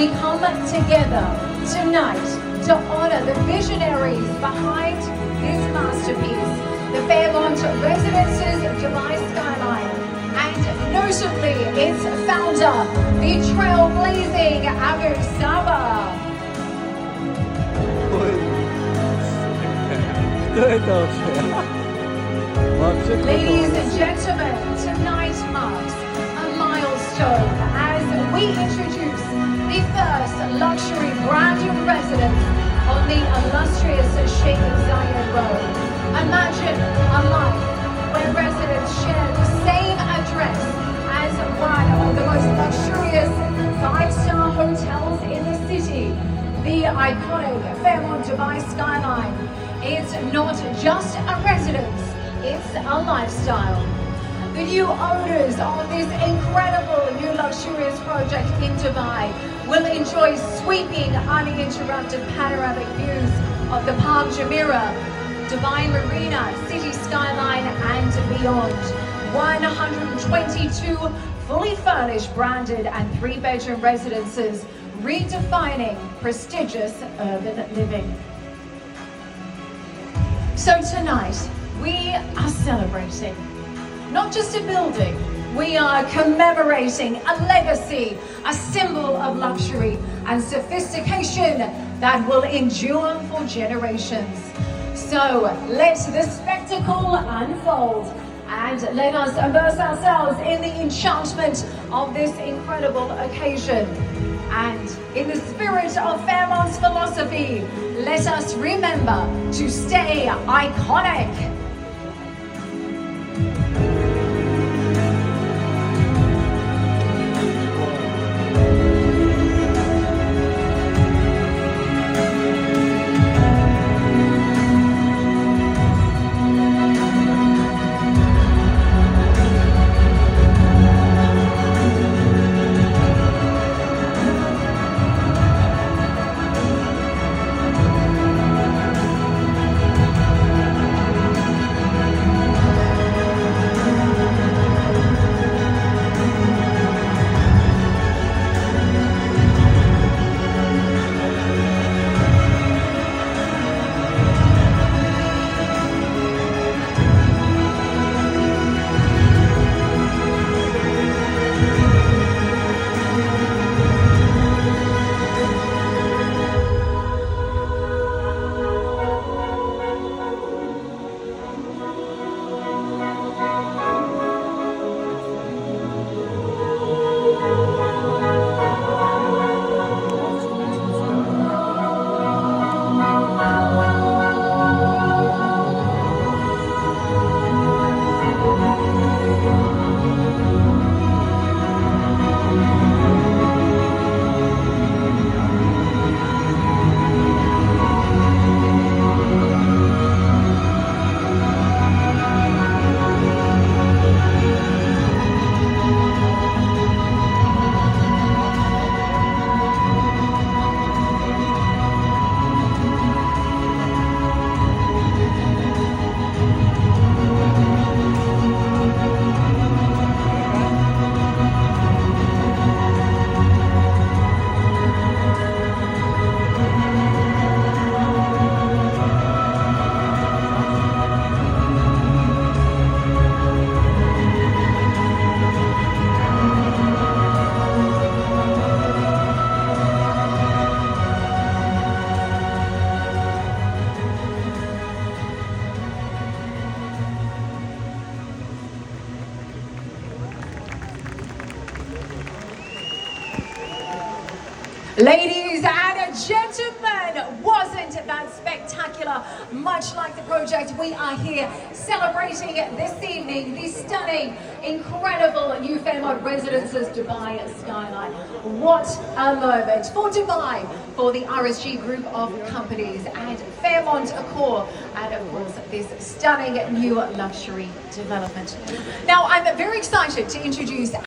we come together tonight to honor the visionaries behind this masterpiece, the Fairmont Residences Dubai Skyline, and notably its founder, the trailblazing Abu Sabah. Ladies and gentlemen, tonight marks a milestone as we introduce the first luxury brand new residence on the illustrious Sheikh Zayed Road. Imagine a life where residents share the same address as one of the most luxurious five-star hotels in the city. The iconic Fairmont Dubai Skyline is not just a residence, it's a lifestyle. The new owners of this incredible new luxurious project in Dubai will enjoy sweeping, uninterrupted panoramic views of the Palm Jumeirah, Dubai Marina, city skyline and beyond. 122 fully furnished, branded and three-bedroom residences redefining prestigious urban living. So tonight, we are celebrating not just a building, we are commemorating a legacy, a symbol of luxury and sophistication that will endure for generations. So let the spectacle unfold and let us immerse ourselves in the enchantment of this incredible occasion. And in the spirit of Fairmont's philosophy, let us remember to stay iconic. Ladies and gentlemen, wasn't that spectacular? Much like the project, we are here celebrating this evening the stunning, incredible new Fairmont Residences Dubai Skyline. What a moment for Dubai, for the RSG group of companies, and Fairmont Accor, and of course this stunning new luxury development. Now I'm very excited to introduce